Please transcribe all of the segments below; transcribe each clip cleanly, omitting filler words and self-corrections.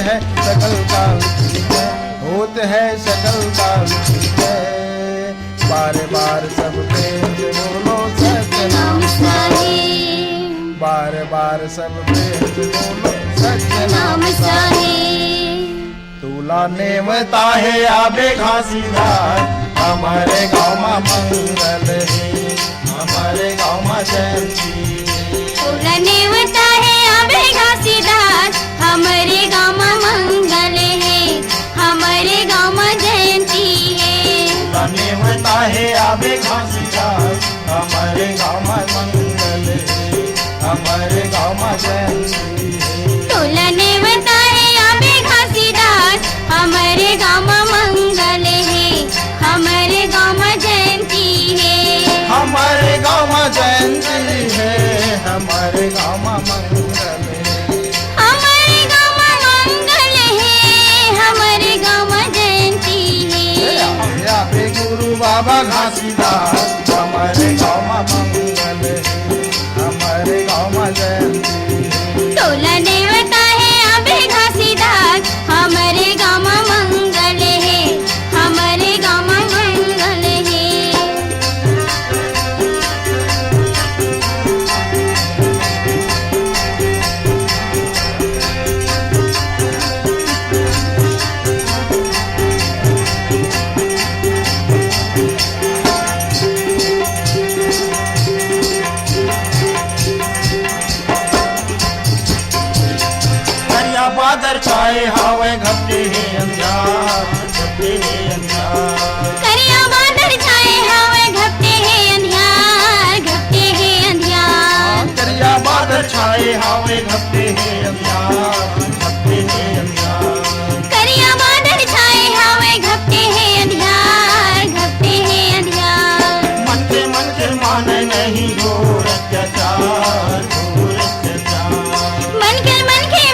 है सकल काल की जय, होत है सकल काल की जय। बार बार सब प्रेम से बोलो सतनाम साहिब, बार बार सब प्रेम से बोलो सतनाम साहिब। तुला नेमता है आबे घासीदार, हमारे गाँव में मंगल है, हमारे गाँव में जयंती। तुला नेमता है आबे घासीदार, हमारे गाँव में मंगल है, हमारे गाँव में जयंती है। तुला नेमता है आबे घासीदार, हमारे गाँव में मंगल है, हमारे गाँव में जयंती है। तुला नेमता है आबे घासीदार, हमारे गाँव में मंगल है, हमारे गाँव में जयंती है। हमारे गाँव में जयंती है, हमारे गाँव में मंगल है, हमारे गाँव में मंगल है, हमारे गाँव में जयंती है। या पे गुरु बाबा घासीदास, हमारे गाँव में मंगल है, हमारे गाँव में जयंती है। तोला नेवता है आबे घासीदार, हमारे गाँव में मंगल है, हमारे गाँव में मंगल है। बादल छाए हवे घपटे है अंधियार, घपटे है अंधियार। करिया बादल छाए हवे घपटे है अंधियार, घपटे है अंधियार। करिया बादल छाए हवे घपटे है अंधियार, घपटे है अंधियार। करिया बादल छाए हवे घपटे है अंधियार, घपटे है अंधियार। मन के माने नहीं घोर अत्याचार, घोर अत्याचार। मन के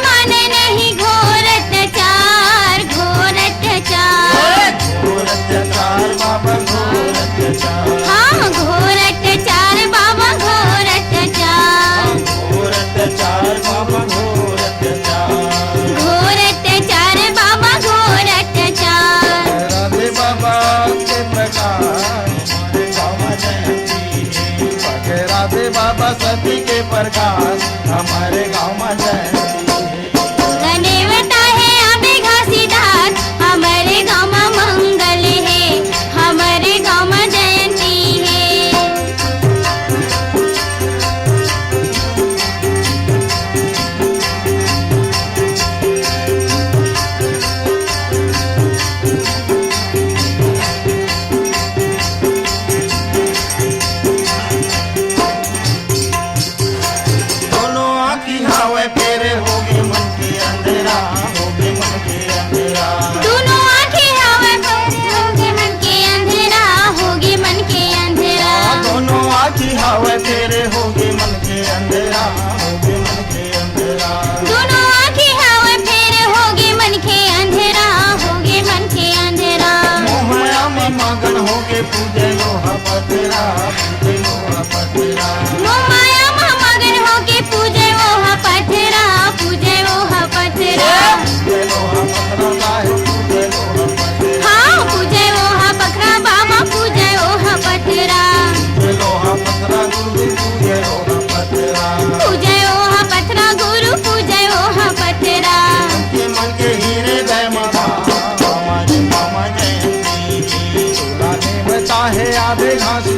माने नहीं घोर अत्याचार, घोर अत्याचार। घोर अत्याचार बाबा, घोर अत्याचार। हाँ घोर अत्याचार बाबा, घोर अत्याचार। घोर अत्याचार बाबा, घोर अत्याचार। घोर अत्याचार बाबा, घोर अत्याचार। राधे बाबा के प्रकाश, हमारे गाँव में जयंती है। राधे बाबा सती के प्रकाश, हमारे गाँव में जयंती है। तुला नेवता है आबे घासीदार, हमारे गाँव में मंगल है, हमारे गाँव में जयंती है। दोनों आँखी हवे फेरे होगे मन के अंधेरा, होगे मन के अंधेरा। दोनों आँखें हवा फेरे होगे मन के अंधेरा, होगे मन के अंधेरा। दोनों आँखी हवे फेरे होगे मन के अंधेरा, होगे मन के अंधेरा। दोनों आँखें हवा फेरे होगे मन के अंधेरा, होगे मन के अंधेरा। मोहया में मगन होगे पूजे लोहा पथरा, पूजे लोहा पथरा। मोमाया मगन होके पूजे वो पथरा, पूजे वो पथरा। पूजे लोहा पथरा लाए, पूजे लोहा पथरा। हाँ पूजे वो पखरा बाबा, पूजे वो पथरा। पूजे लोहा पथरा गुरु, पूजे लोहा पथरा। पूजे वो पथरा गुरु, पूजे वो पथरा। मन के हीरे दय माता, हमारे मामा जयंती। तुला नेमता है आबे घासी